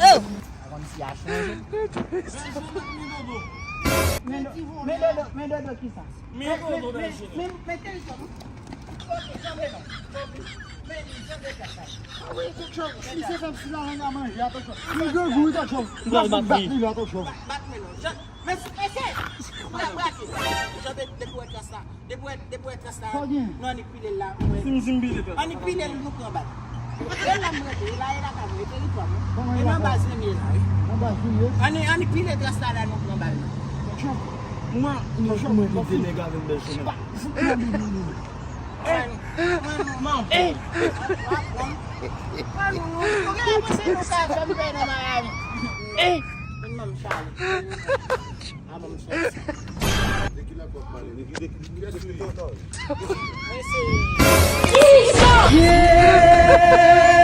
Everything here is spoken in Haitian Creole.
Oh! Mais qui ça? Mais tel comme. Oui, quelque chose. Si c'est comme si là, on a mangé, attention. Il veut goûter, attention. Il va battre, attention. Mais Yeah!